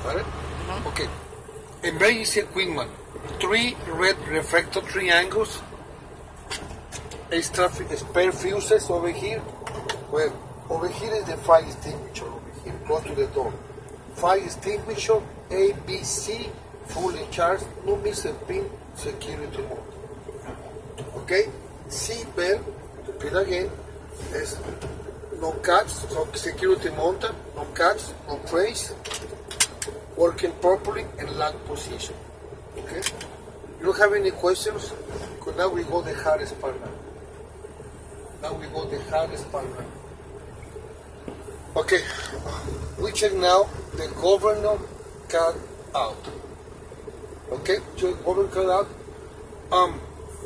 Got it? Okay. Emergency equipment. 3 red reflector triangles. Extra spare fuses over here. Well, over here is the fire extinguisher. Over here, close to the door. Fire extinguisher, ABC, fully charged, no missing pin, security mode. Okay? Seat belt, repeat again, is no cuts, no security mounted, no cuts, no trace, working properly in lock position. Okay? You don't have any questions? Because now we go the hardest part now. Okay, we check now the governor cut out. Okay, check governor cut out.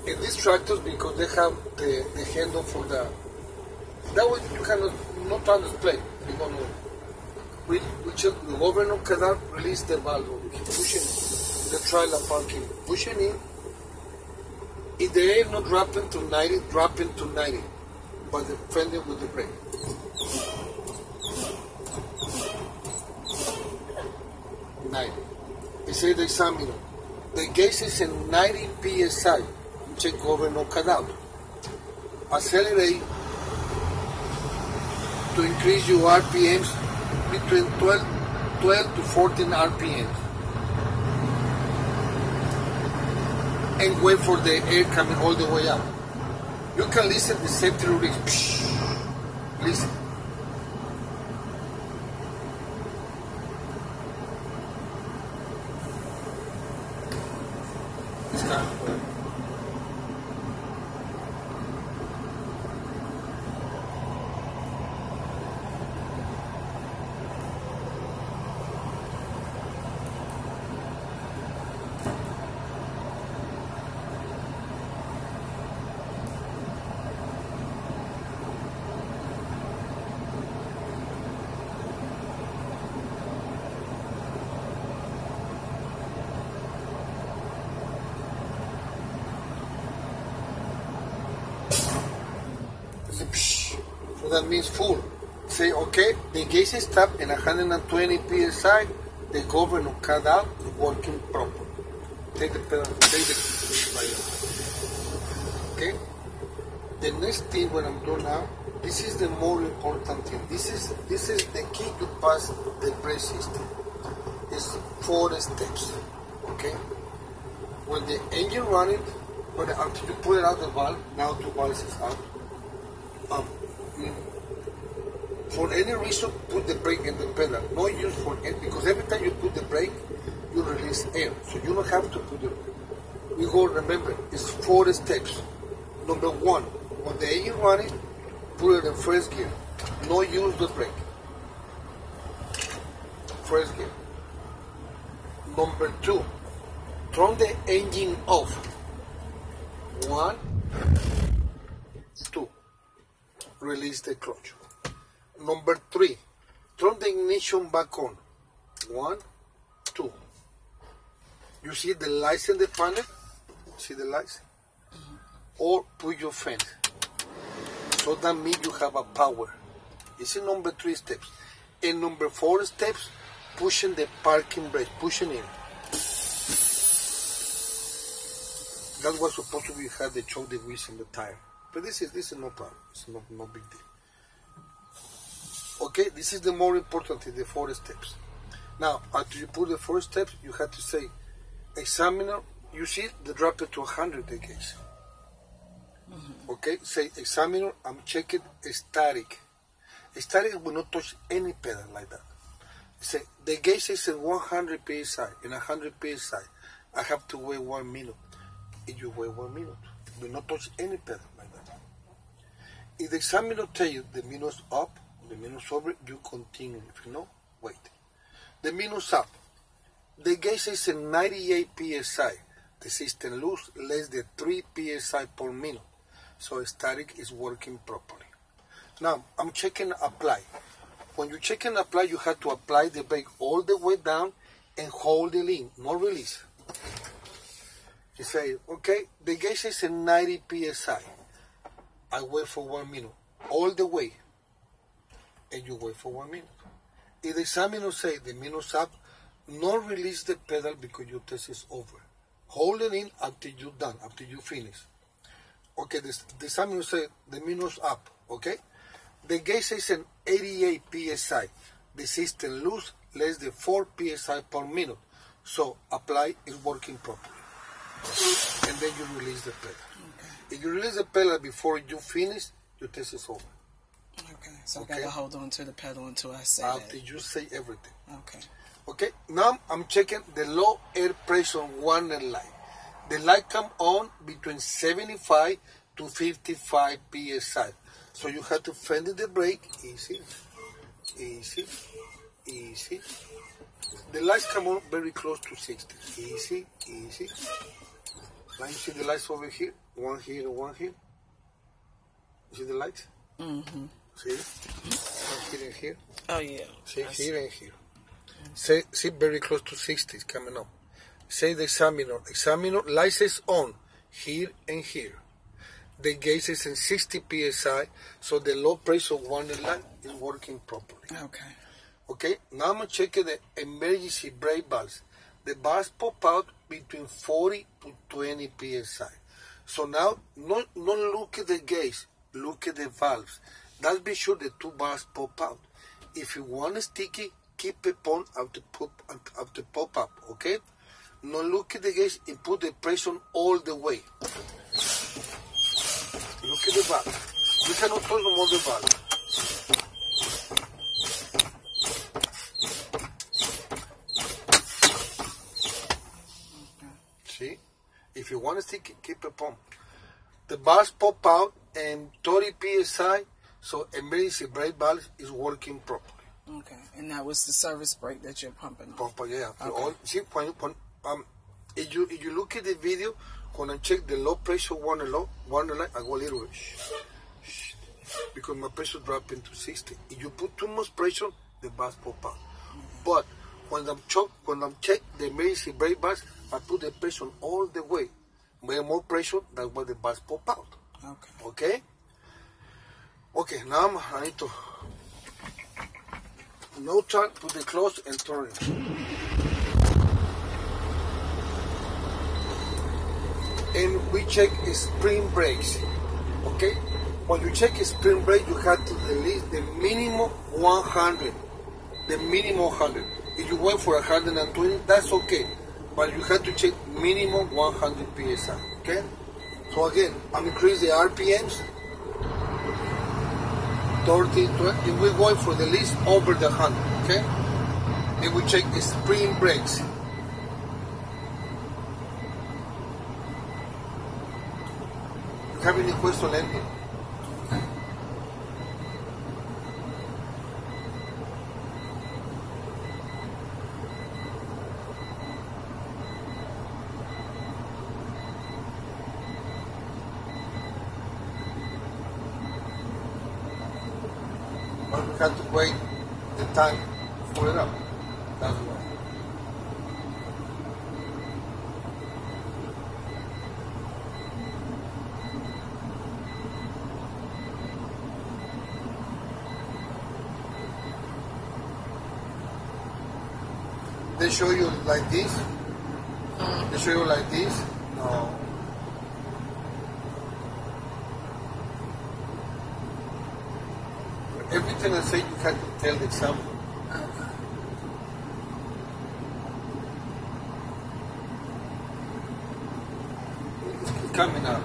In these tractors, because they have the handle for that way you cannot not try to display. We check the governor cut out, release the valve over here, pushing the trailer parking, pushing in. If the air not dropping to 90, dropping to 90. By the fender with the brake. They say the examiner. The gauge is in 90 psi. Check over, no cut out. Accelerate to increase your RPMs between 12 to 14 RPMs. And wait for the air coming all the way up. You can listen to the safety release. Listen. So that means full. Say, okay, the gauge is tapped in 120 psi, the governor cut out, working properly. Take the pedal, take the right. Okay? The next thing what I'm doing now, this is the more important thing. This is the key to pass the brake system. It's 4 steps. Okay? When the engine running, until you pull it out the valve, now 2 valves is out. For any reason, put the brake in the pedal. No use for it, because every time you put the brake, you release air. So you don't have to put it. We go, remember, it's 4 steps. Number 1, when the engine running, put it in first gear. No use the brake. First gear. Number 2, turn the engine off. 1, 2. Release the clutch. Number 3, turn the ignition back on. 1, 2. You see the lights in the panel? See the lights? Or put your fan. So that means you have a power. This is number 3 steps. And number 4 steps, pushing the parking brake, pushing in. That's what supposed to be had the choke the wheels in the tire. But this is no problem. It's no big deal. Okay, this is the more important thing, the 4 steps. Now, after you put the 4 steps, you have to say, examiner, you see the drop it to 100 the gauge. Okay, say, examiner, I'm checking static. Static will not touch any pedal like that. Say, the gauge is at 100 psi, in 100 psi. I have to wait 1 minute. If you wait 1 minute, it will not touch any pedal like that. If the examiner tells you the minute's up, the minute's over, you continue. If you know, wait. The minute's up. The gauge is at 98 psi. The system loses less than 3 psi per minute. So static is working properly. Now, I'm checking apply. When you check and apply, you have to apply the brake all the way down and hold it in, no release. You say, okay, the gauge is at 90 psi. I wait for 1 minute, all the way, and you wait for 1 minute. If the examiner say the minute's up, not release the pedal because your test is over. Hold it in until you're done, until you finish. Okay, the examiner say the minute's up, okay? The gauge says an 88 psi. The system lose less than 4 psi per minute. So apply is working properly. And then you release the pedal. Okay. If you release the pedal before you finish, your test is over. Okay, so I gotta hold on to the pedal until I say until you say everything. Okay. Okay, now I'm checking the low air pressure warning light. The light come on between 75 to 55 psi. So you have to fend the brake, easy, easy, easy. The lights come on very close to 60. Easy, easy. Now you see the lights over here, one here, one here. You see the lights? Mm-hmm. See? One here and here. Oh, yeah. See, here and here. See, very close to 60 is coming up. Say the examiner, lights is on, here and here. The gauge is in 60 psi, so the low pressure warning light is working properly. Okay. Okay, now I'm going to check the emergency brake valves. The valves pop out between 40 to 20 psi. So now, not look at the gauge, look at the valves. That's be sure the two valves pop out. If you want it sticky, keep it on after pop up, okay? Now look at the gauge and put the pressure all the way. Look at the valve. You cannot touch no more the valve. See? If you want to stick it, keep it on. The valves pop out and 30 psi, so emergency brake valve is working properly. Okay, and that was the service brake that you're pumping on. Proper, yeah. Okay. See, if you look at the video, when I check the low pressure warning light, I go a little bit, shh, because my pressure dropped into 60. If you put too much pressure, the valves pop out. But when I'm check the emergency brake valves, I put the pressure all the way. With more pressure, that's why the valves pop out. Okay. Okay? Okay, now I need to neutral, put the close and turn it. And we check spring brakes. Okay? When you check spring brake, you have to release the minimum 100. The minimum 100. If you went for 120, that's okay. But you have to check minimum 100 psi. Okay? So again, I'm increasing the RPMs. 30, 20. We're going for the least over the 100. Okay? Then we check the spring brakes. You have any question, let me. But we have to wait the time for it up. That's why. They show you like this? They show you like this? No. Everything I say, you have to tell the example. It's coming out.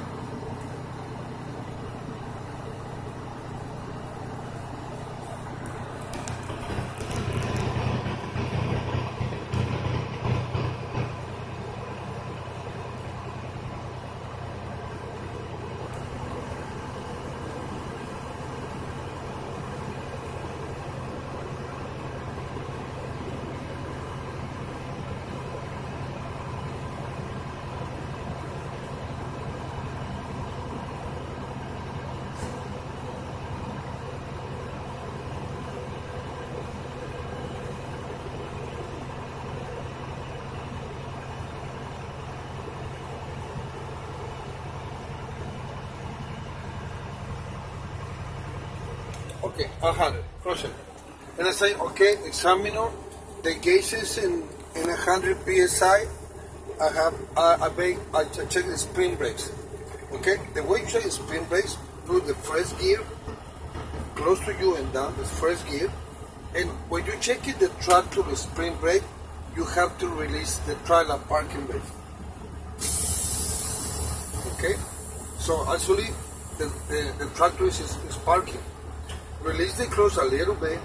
Okay, 100, cross it. And I say, okay, examiner, the gauges in in 100 psi, I check the spring brakes. Okay, the way you check the spring brakes, put the first gear close to you and down the first gear, and when you check it, the tractor, the spring brake, you have to release the trailer parking brake. Okay, so actually the tractor is parking. Release the clutch a little bit,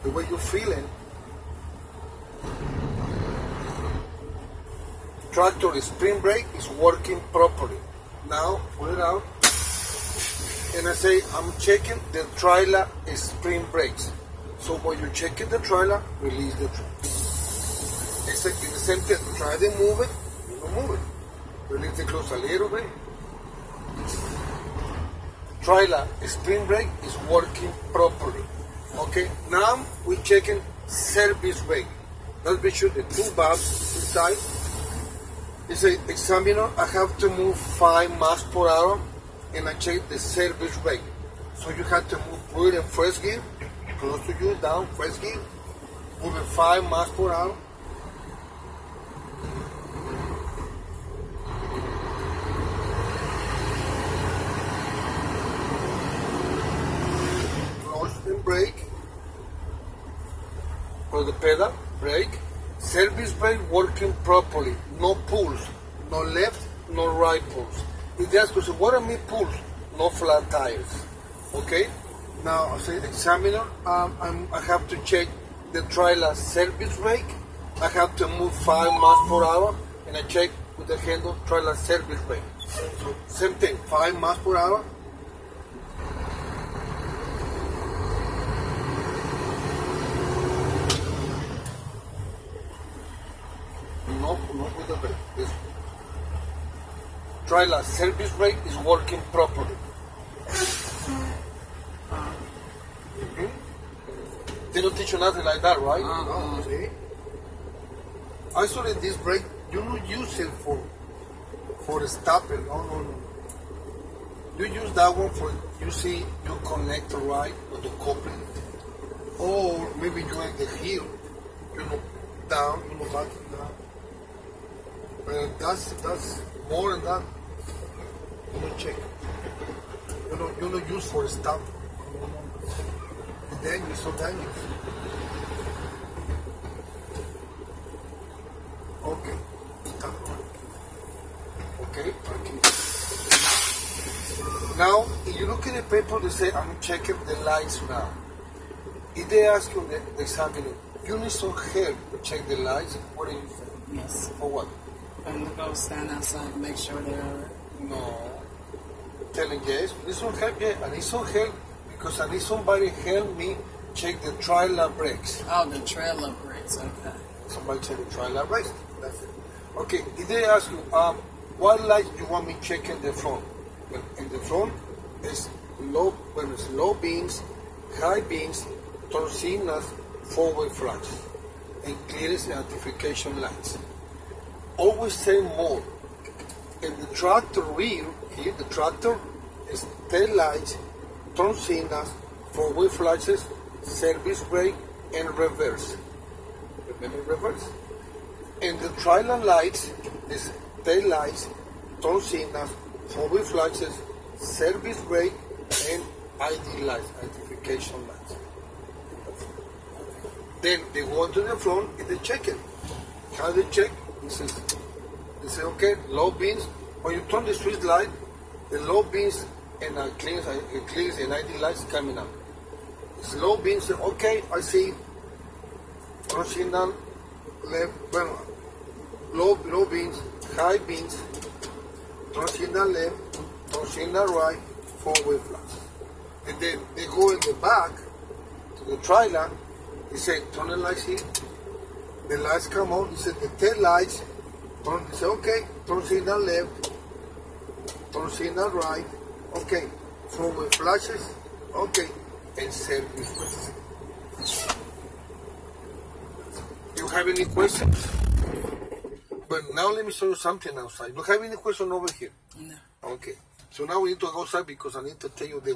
the way you're feeling. Tractor spring brake is working properly. Now pull it out, and I say I'm checking the trailer spring brakes. So when you're checking the trailer, release the trailer. It's the same thing. Try to move it, you don't move it. Release the clutch a little bit. Trailer spring brake is working properly. Okay, now we're checking service brake. Let's be sure the two valves inside. It's an examiner. I have to move 5 miles per hour, and I check the service brake. So you have to put it in first gear, close to you, down, first gear, moving 5 miles per hour. Close and brake, or the pedal, brake. Service brake working properly, no pulls, no left, no right pulls. If they ask us, what are me pulls? No flat tires. Okay? Now, as an examiner, I have to check the trailer service brake. I have to move 5 miles per hour, and I check with the handle trailer service brake. So, same thing, 5 miles per hour. No, with the brake. This trailer service brake is working properly. They don't teach you nothing like that, right? No, see? Actually, this brake, you don't use it for stopping. No. You use that one for, you see, you connect right with the coupling. Or maybe you like the heel, down, back down. That's more than that. You don't check. You don't use for a stop. Dangerous, so dangerous. Okay. Okay. Now, if you look at the paper, they say, I'm checking the lights now. If they ask you the examiner, you need some help to check the lights, what do you think? Yes. For what? I'm going to go stand outside and make sure they're... No. Telling yes, need some help, yeah, I need some help because I need somebody help me check the trailer brakes. Oh, the trailer brakes, okay. Somebody check the trailer brakes, that's it. Okay, if they ask you, what light you want me checking the front? Well, in the front, it's low beams, high beams, turn signals, forward flags, and clearance identification lights. Always say more. In the tractor rear, here the tractor is tail lights, turn signals, forward flashes, service brake, and reverse. Remember reverse? And the trailer lights is tail lights, turn signals, forward flashes, service brake, and ID lights, identification lights. Then they go to the front and they check it. How they check? They say, okay, low beams. When you turn the switch light, the low beams and clears and ID lights coming up. It's low beams. Okay, I see. Turn signal left. Well, low beams, high beams. Turn signal left. Turn signal right. Forward flash. And then they go in the back to the trailer. They say, turn the lights here. The lights come on. They say, the tail lights. They say, okay, turn signal left, turn signal right, okay, forward flashes, okay, and service flashes. Do you have any questions? But now let me show you something outside. Do you have any question over here? No. Okay, so now we need to go outside because I need to tell you the